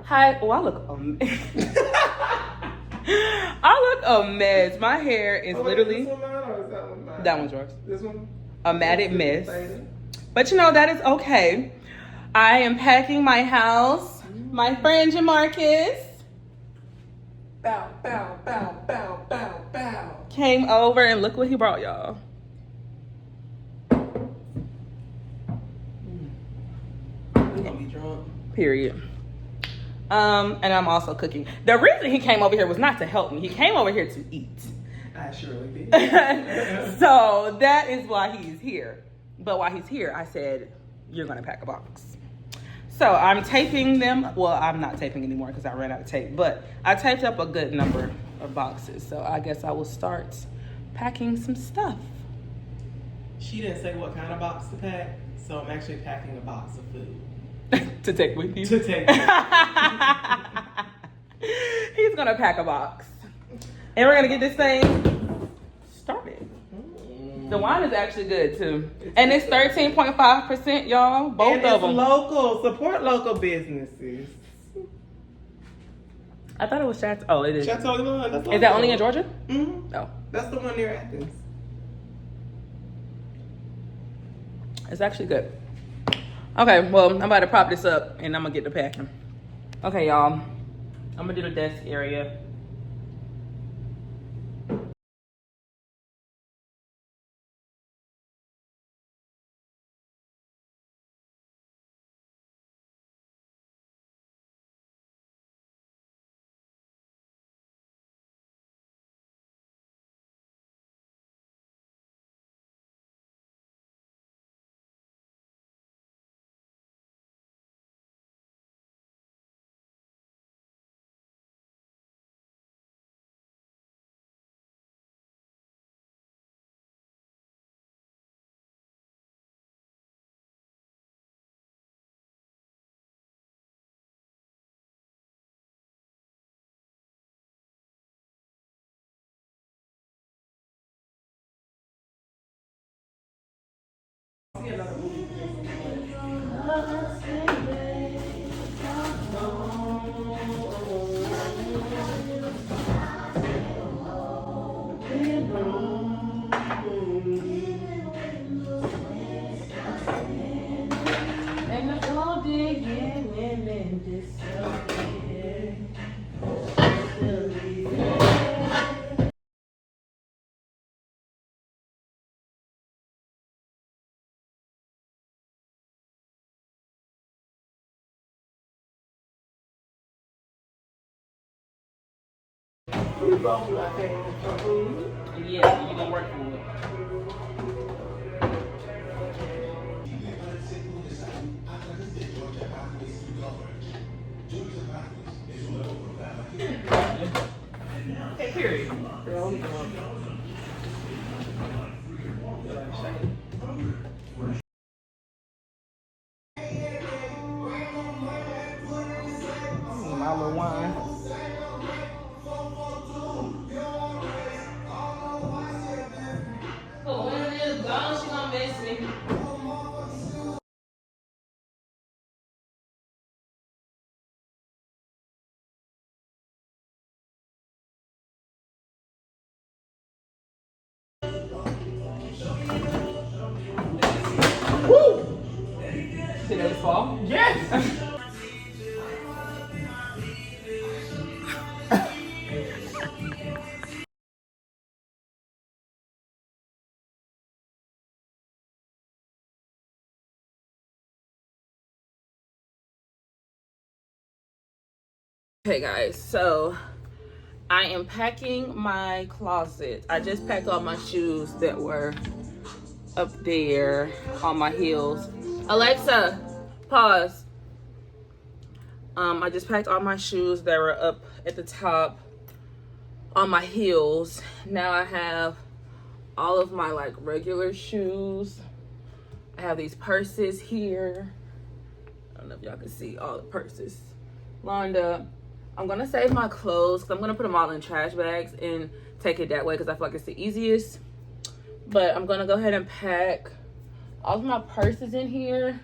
Hi. Oh, I look I look a mess. My hair is literally. This one mine or is that one mine? That one's yours. This one? A matted mess. But you know, that is okay. I am packing my house. My friend Jamarcus Bow, bow, bow, bow, bow, bow. came over and look what he brought, y'all. We're gonna be drunk. Period. And I'm also cooking. The reason he came over here was not to help me. He came over here to eat. I surely did. So that is why he's here. But while he's here, I said, you're gonna pack a box. So I'm taping them. Well, I'm not taping anymore because I ran out of tape, but I taped up a good number of boxes. So I guess I will start packing some stuff. She didn't say what kind of box to pack, so I'm actually packing a box of food. To take with you? To take with He's gonna pack a box. And we're gonna get this thing started. The wine is actually good too. And it's 13.5%, y'all. Both of them. Local. Support local businesses. I thought it was Chateau. Oh, it is. Chateau Yvonne. That's Is that only in Georgia? Mm-hmm. No. That's the one near Athens. It's actually good. Okay, well, I'm about to prop this up and I'm gonna get to packing. Okay, y'all. I'm gonna do the desk area. Yeah, you're gonna work for it. Hey, period. My little wine. Oh, when it is gone, she gonna miss me. Woo! Did it fall? Yes! Okay guys, so I am packing my closet. I just packed all my shoes that were up there on my heels. Alexa, pause. I just packed all my shoes that were up at the top on my heels. Now I have all of my like regular shoes. I have these purses here. I don't know if y'all can see all the purses lined up. I'm gonna save my clothes because I'm gonna put them all in trash bags and take it that way because I feel like it's the easiest. But I'm gonna go ahead and pack all of my purses in here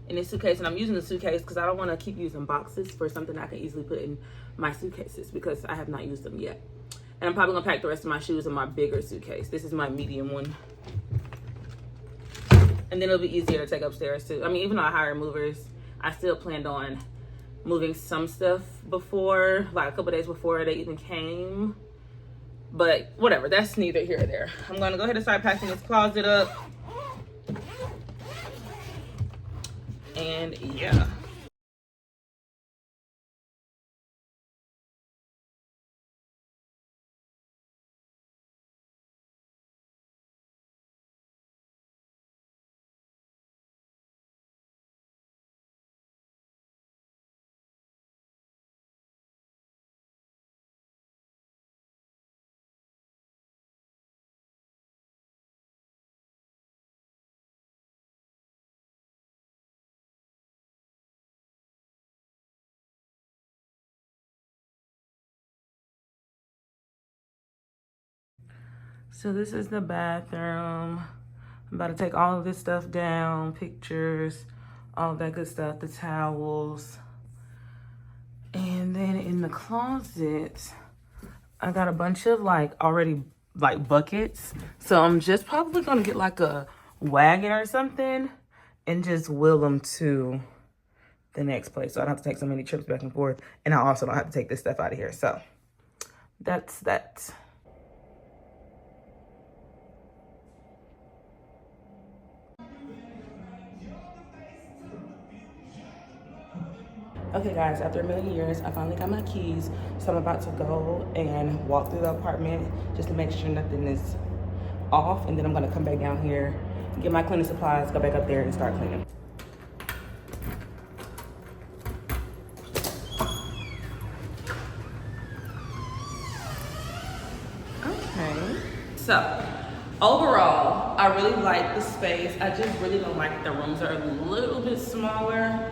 in this suitcase, and I'm using the suitcase because I don't want to keep using boxes for something I can easily put in my suitcases because I have not used them yet. And I'm probably gonna pack the rest of my shoes in my bigger suitcase. This is my medium one. And then it'll be easier to take upstairs too. I mean, even though I hire movers, I still planned on moving some stuff before, like a couple days before they even came. But whatever, that's neither here or there. I'm gonna go ahead and start packing this closet up. And yeah. So this is the bathroom. I'm about to take all of this stuff down, pictures, all that good stuff, the towels. And then in the closet, I got a bunch of like already like buckets. So I'm just probably gonna get like a wagon or something and just wheel them to the next place. So I don't have to take so many trips back and forth. And I also don't have to take this stuff out of here. So that's that. Okay guys, after a million years, I finally got my keys. So I'm about to go and walk through the apartment just to make sure nothing is off. And then I'm gonna come back down here, get my cleaning supplies, go back up there and start cleaning. Okay, so overall, I really like the space. I just really don't like the rooms are a little bit smaller.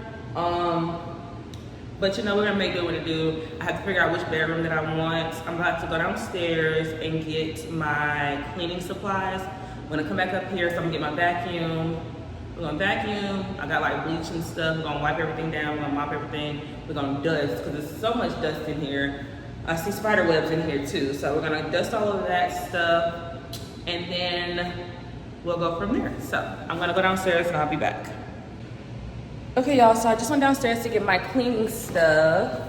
But you know, we're gonna make do what it do. I have to figure out which bedroom that I want. I'm about to go downstairs and get my cleaning supplies. I'm gonna come back up here, so I'm gonna get my vacuum. We're gonna vacuum. I got like bleach and stuff. We're gonna wipe everything down. We're gonna mop everything. We're gonna dust, because there's so much dust in here. I see spider webs in here too. So we're gonna dust all of that stuff, and then we'll go from there. So I'm gonna go downstairs and I'll be back. Okay, y'all, so I just went downstairs to get my cleaning stuff.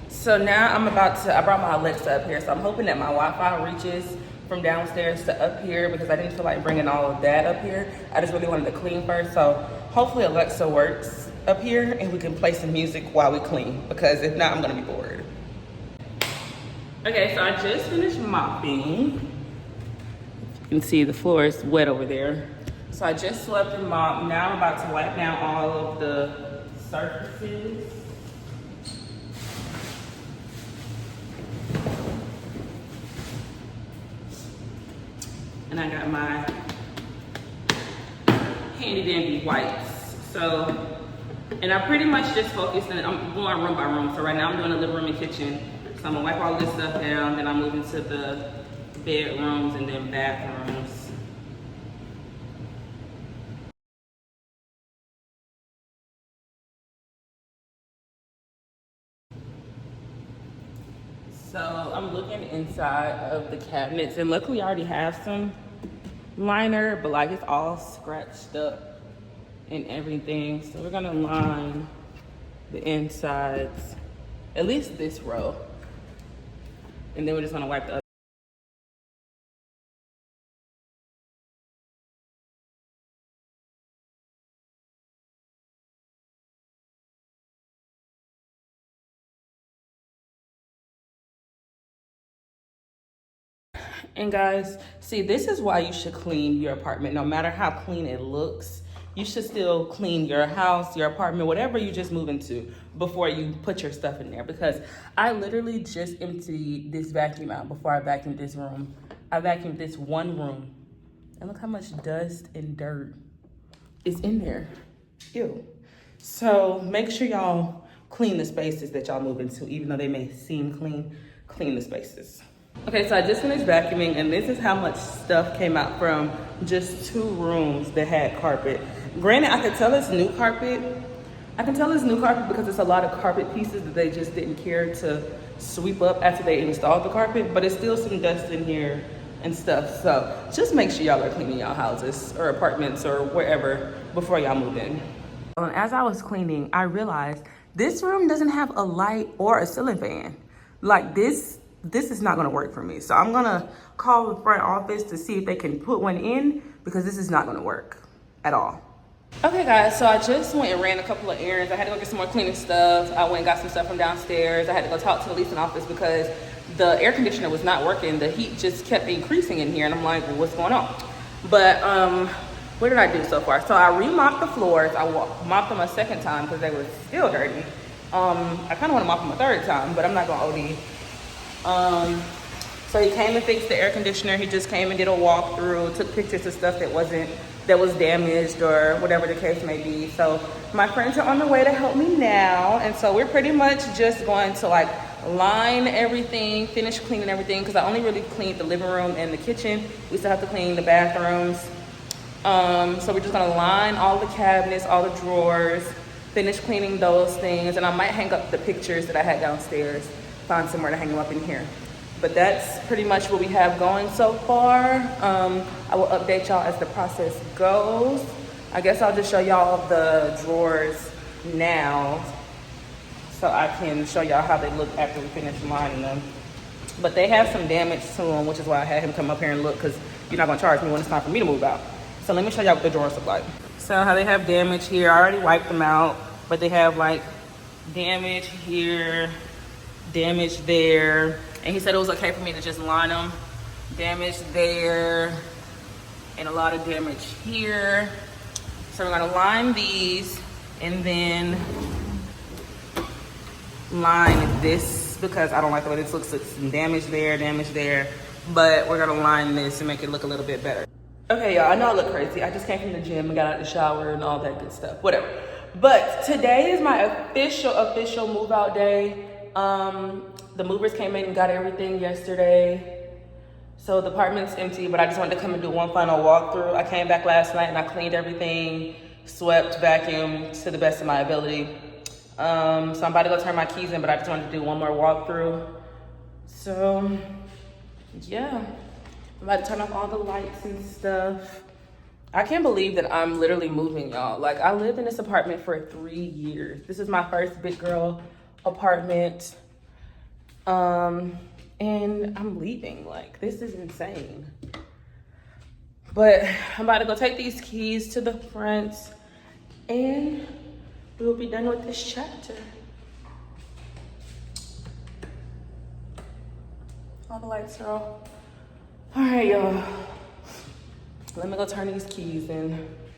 So now I brought my Alexa up here, so I'm hoping that my Wi-Fi reaches from downstairs to up here, because I didn't feel like bringing all of that up here. I just really wanted to clean first, so hopefully Alexa works up here and we can play some music while we clean, because if not, I'm gonna be bored. Okay, so I just finished mopping. You can see the floor is wet over there. So I just swept and mopped. Now I'm about to wipe down all of the surfaces. And I got my handy dandy wipes. So, and I pretty much just focused on, I'm going room by room. So right now I'm doing the living room and kitchen. So I'm gonna wipe all this stuff down, then I'm moving to the bedrooms and then bathrooms. So I'm looking inside of the cabinets, and luckily I already have some liner, but like it's all scratched up and everything. So we're gonna line the insides, at least this row. And then we're just gonna wipe the other. And guys, see, this is why you should clean your apartment. No matter how clean it looks, you should still clean your house, your apartment, whatever you just move into before you put your stuff in there. Because I literally just emptied this vacuum out before I vacuumed this room. I vacuumed this one room. And look how much dust and dirt is in there. Ew. So make sure y'all clean the spaces that y'all move into. Even though they may seem clean, clean the spaces. Okay, so I just finished vacuuming, and this is how much stuff came out from just 2 rooms that had carpet. Granted, I could tell it's new carpet. I can tell it's new carpet because it's a lot of carpet pieces that they just didn't care to sweep up after they installed the carpet, but it's still some dust in here and stuff. So just make sure y'all are cleaning y'all houses or apartments or wherever before y'all move in. And as I was cleaning, I realized this room doesn't have a light or a ceiling fan. Like this is not gonna work for me. So I'm gonna call the front office to see if they can put one in because this is not gonna work at all. Okay guys, so I just went and ran a couple of errands. I had to go get some more cleaning stuff. I went and got some stuff from downstairs. I had to go talk to the leasing office because the air conditioner was not working. The heat just kept increasing in here and I'm like, well, what's going on? But what did I do so far? So I remopped the floors. I mopped them a second time because they were still dirty. I kind of want to mop them a third time, but I'm not gonna OD. So he came and fixed the air conditioner. He just came and did a walkthrough, took pictures of stuff that was damaged or whatever the case may be. So my friends are on the way to help me now. And so we're pretty much just going to like line everything, finish cleaning everything, because I only really cleaned the living room and the kitchen. We still have to clean the bathrooms. So we're just gonna line all the cabinets, all the drawers, finish cleaning those things. And I might hang up the pictures that I had downstairs, find somewhere to hang them up in here. But that's pretty much what we have going so far. I will update y'all as the process goes. I guess I'll just show y'all the drawers now so I can show y'all how they look after we finish lining them. But they have some damage to them, which is why I had him come up here and look, because you're not gonna charge me when it's time for me to move out. So let me show y'all what the drawers look like. So how they have damage here, I already wiped them out, but they have like damage here, damage there. And he said it was okay for me to just line them. Damage there, and a lot of damage here. So we're gonna line these and then line this because I don't like the way this looks. It's some damage there. But we're gonna line this and make it look a little bit better. Okay, y'all, I know I look crazy. I just came from the gym and got out of the shower and all that good stuff, whatever. But today is my official move out day. The movers came in and got everything yesterday. So the apartment's empty, but I just wanted to come and do one final walkthrough. I came back last night and I cleaned everything, swept, vacuumed to the best of my ability. So I'm about to go turn my keys in, but I just wanted to do one more walkthrough. So yeah, I'm about to turn off all the lights and stuff. I can't believe that I'm literally moving, y'all. Like, I lived in this apartment for 3 years. This is my first big girl apartment. And I'm leaving. Like, this is insane. But I'm about to go take these keys to the front and we will be done with this chapter. All the lights are off. All right, y'all. Let me go turn these keys in.